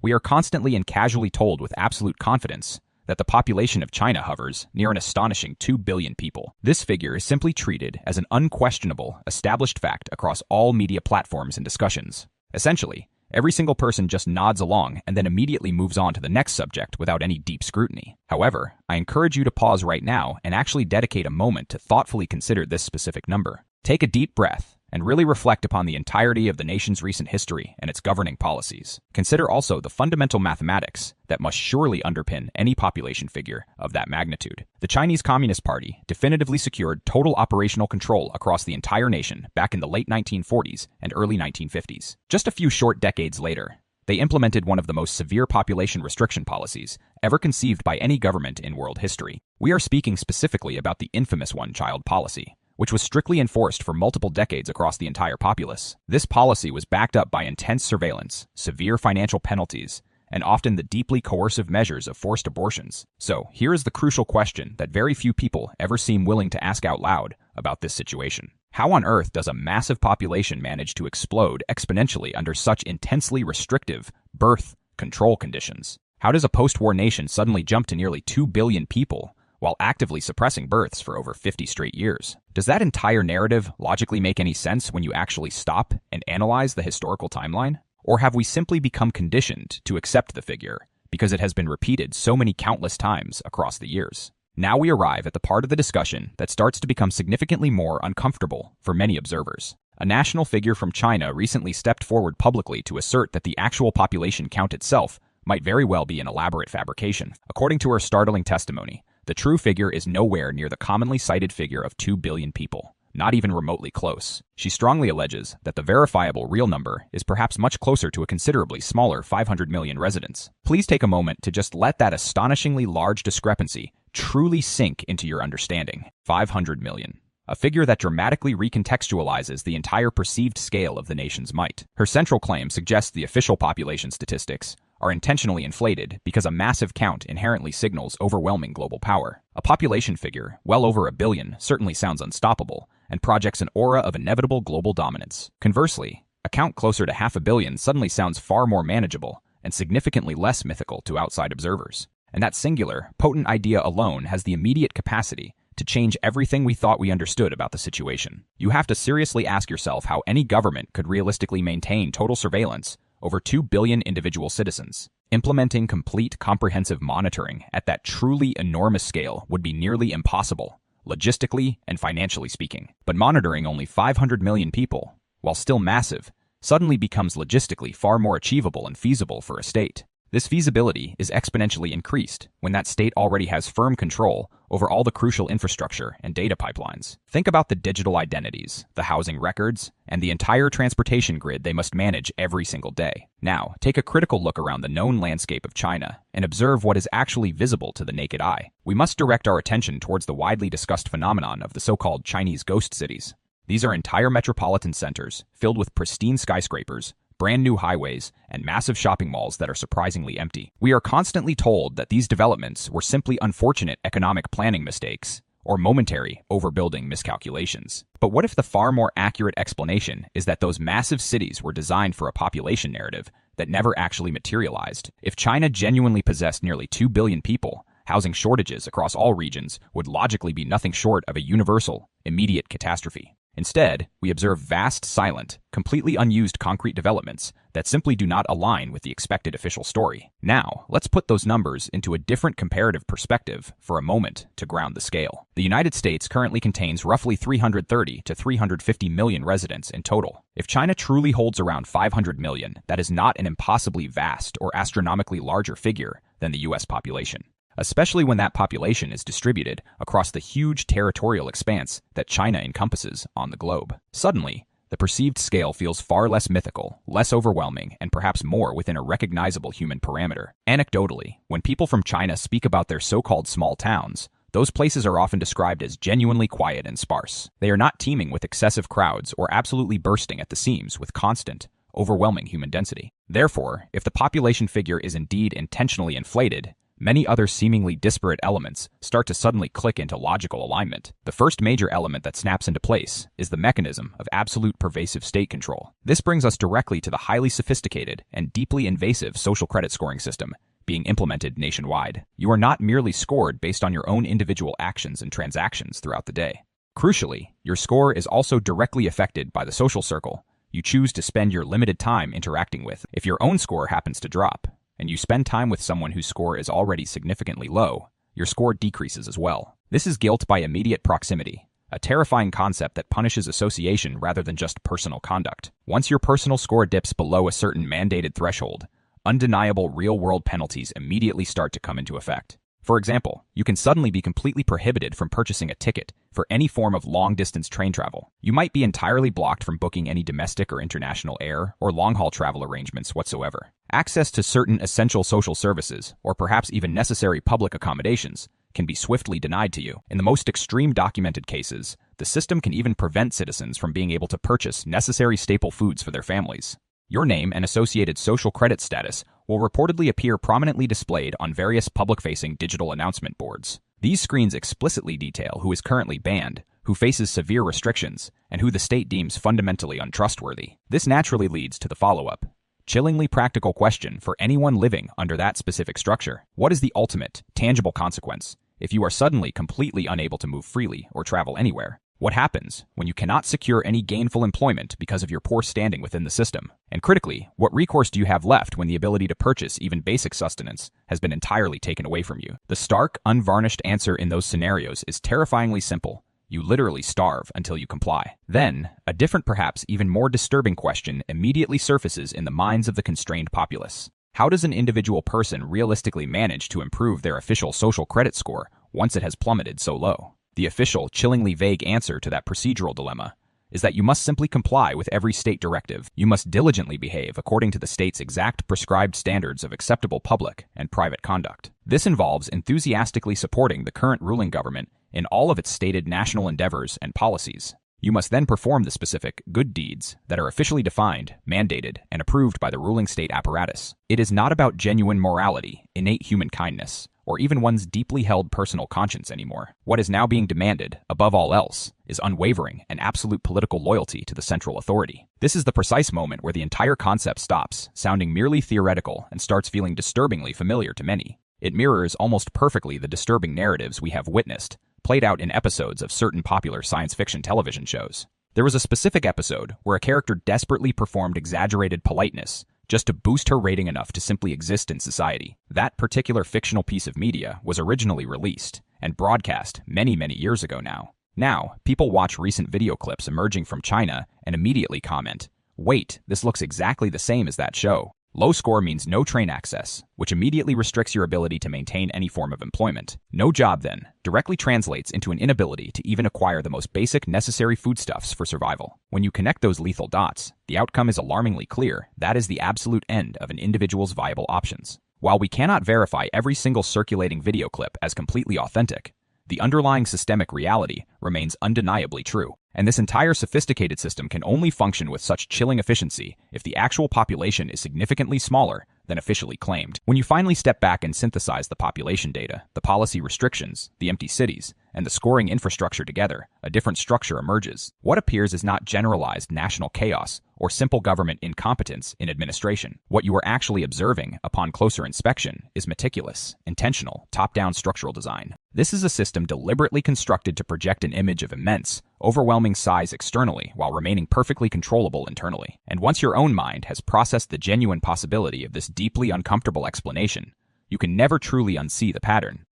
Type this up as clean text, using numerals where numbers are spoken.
We are constantly and casually told with absolute confidence that the population of China hovers near an astonishing 2 billion people. This figure is simply treated as an unquestionable, established fact across all media platforms and discussions. Essentially, every single person just nods along and then immediately moves on to the next subject without any deep scrutiny. However, I encourage you to pause right now and actually dedicate a moment to thoughtfully consider this specific number. Take a deep breath and really reflect upon the entirety of the nation's recent history and its governing policies. Consider also the fundamental mathematics that must surely underpin any population figure of that magnitude. The Chinese Communist Party definitively secured total operational control across the entire nation back in the late 1940s and early 1950s. Just a few short decades later, they implemented one of the most severe population restriction policies ever conceived by any government in world history. We are speaking specifically about the infamous one-child policy, which was strictly enforced for multiple decades across the entire populace. This policy was backed up by intense surveillance, severe financial penalties, and often the deeply coercive measures of forced abortions. So, here is the crucial question that very few people ever seem willing to ask out loud about this situation. How on earth does a massive population manage to explode exponentially under such intensely restrictive birth control conditions? How does a post-war nation suddenly jump to nearly 2 billion people while actively suppressing births for over 50 straight years? Does that entire narrative logically make any sense when you actually stop and analyze the historical timeline? Or have we simply become conditioned to accept the figure because it has been repeated so many countless times across the years? Now we arrive at the part of the discussion that starts to become significantly more uncomfortable for many observers. A national figure from China recently stepped forward publicly to assert that the actual population count itself might very well be an elaborate fabrication. According to her startling testimony, the true figure is nowhere near the commonly cited figure of 2 billion people, not even remotely close. She strongly alleges that the verifiable real number is perhaps much closer to a considerably smaller 500 million residents. Please take a moment to just let that astonishingly large discrepancy truly sink into your understanding. 500 million. A figure that dramatically recontextualizes the entire perceived scale of the nation's might. Her central claim suggests the official population statistics are intentionally inflated because a massive count inherently signals overwhelming global power. A population figure well over 1 billion certainly sounds unstoppable and projects an aura of inevitable global dominance. Conversely, a count closer to 500 million suddenly sounds far more manageable and significantly less mythical to outside observers. And that singular, potent idea alone has the immediate capacity to change everything we thought we understood about the situation. You have to seriously ask yourself how any government could realistically maintain total surveillance over 2 billion individual citizens. Implementing complete comprehensive monitoring at that truly enormous scale would be nearly impossible, logistically and financially speaking. But monitoring only 500 million people, while still massive, suddenly becomes logistically far more achievable and feasible for a state. This feasibility is exponentially increased when that state already has firm control over all the crucial infrastructure and data pipelines. Think about the digital identities, the housing records, and the entire transportation grid they must manage every single day. Now, take a critical look around the known landscape of China and observe what is actually visible to the naked eye. We must direct our attention towards the widely discussed phenomenon of the so-called Chinese ghost cities. These are entire metropolitan centers filled with pristine skyscrapers, brand new highways, and massive shopping malls that are surprisingly empty. We are constantly told that these developments were simply unfortunate economic planning mistakes or momentary overbuilding miscalculations. But what if the far more accurate explanation is that those massive cities were designed for a population narrative that never actually materialized? If China genuinely possessed nearly 2 billion people, housing shortages across all regions would logically be nothing short of a universal, immediate catastrophe. Instead, we observe vast, silent, completely unused concrete developments that simply do not align with the expected official story. Now, let's put those numbers into a different comparative perspective for a moment to ground the scale. The United States currently contains roughly 330 to 350 million residents in total. If China truly holds around 500 million, that is not an impossibly vast or astronomically larger figure than the US population, especially when that population is distributed across the huge territorial expanse that China encompasses on the globe. Suddenly, the perceived scale feels far less mythical, less overwhelming, and perhaps more within a recognizable human parameter. Anecdotally, when people from China speak about their so-called small towns, those places are often described as genuinely quiet and sparse. They are not teeming with excessive crowds or absolutely bursting at the seams with constant, overwhelming human density. Therefore, if the population figure is indeed intentionally inflated, many other seemingly disparate elements start to suddenly click into logical alignment. The first major element that snaps into place is the mechanism of absolute pervasive state control. This brings us directly to the highly sophisticated and deeply invasive social credit scoring system being implemented nationwide. You are not merely scored based on your own individual actions and transactions throughout the day. Crucially, your score is also directly affected by the social circle you choose to spend your limited time interacting with. If your own score happens to drop, and you spend time with someone whose score is already significantly low, your score decreases as well. This is guilt by immediate proximity, a terrifying concept that punishes association rather than just personal conduct. Once your personal score dips below a certain mandated threshold, undeniable real-world penalties immediately start to come into effect. For example, you can suddenly be completely prohibited from purchasing a ticket for any form of long-distance train travel. You might be entirely blocked from booking any domestic or international air or long-haul travel arrangements whatsoever. Access to certain essential social services, or perhaps even necessary public accommodations, can be swiftly denied to you. In the most extreme documented cases, the system can even prevent citizens from being able to purchase necessary staple foods for their families. Your name and associated social credit status will reportedly appear prominently displayed on various public-facing digital announcement boards. These screens explicitly detail who is currently banned, who faces severe restrictions, and who the state deems fundamentally untrustworthy. This naturally leads to the follow-up, chillingly practical question for anyone living under that specific structure. What is the ultimate, tangible consequence if you are suddenly completely unable to move freely or travel anywhere? What happens when you cannot secure any gainful employment because of your poor standing within the system? And critically, what recourse do you have left when the ability to purchase even basic sustenance has been entirely taken away from you? The stark, unvarnished answer in those scenarios is terrifyingly simple. You literally starve until you comply. Then, a different, perhaps even more disturbing question immediately surfaces in the minds of the constrained populace. How does an individual person realistically manage to improve their official social credit score once it has plummeted so low? The official, chillingly vague answer to that procedural dilemma is that you must simply comply with every state directive. You must diligently behave according to the state's exact prescribed standards of acceptable public and private conduct. This involves enthusiastically supporting the current ruling government in all of its stated national endeavors and policies. You must then perform the specific good deeds that are officially defined, mandated, and approved by the ruling state apparatus. It is not about genuine morality, innate human kindness, or even one's deeply held personal conscience anymore. What is now being demanded, above all else, is unwavering and absolute political loyalty to the central authority. This is the precise moment where the entire concept stops sounding merely theoretical and starts feeling disturbingly familiar to many. It mirrors almost perfectly the disturbing narratives we have witnessed, played out in episodes of certain popular science fiction television shows. There was a specific episode where a character desperately performed exaggerated politeness just to boost her rating enough to simply exist in society. That particular fictional piece of media was originally released and broadcast many years ago now. Now, people watch recent video clips emerging from China and immediately comment, "Wait, this looks exactly the same as that show." Low score means no train access, which immediately restricts your ability to maintain any form of employment. No job, then, directly translates into an inability to even acquire the most basic necessary foodstuffs for survival. When you connect those lethal dots, the outcome is alarmingly clear. That is the absolute end of an individual's viable options. While we cannot verify every single circulating video clip as completely authentic, the underlying systemic reality remains undeniably true. And this entire sophisticated system can only function with such chilling efficiency if the actual population is significantly smaller than officially claimed. When you finally step back and synthesize the population data, the policy restrictions, the empty cities, and the scoring infrastructure together, a different structure emerges. What appears is not generalized national chaos or simple government incompetence in administration. What you are actually observing upon closer inspection is meticulous, intentional, top-down structural design. This is a system deliberately constructed to project an image of immense, overwhelming size externally while remaining perfectly controllable internally. And once your own mind has processed the genuine possibility of this deeply uncomfortable explanation, you can never truly unsee the pattern.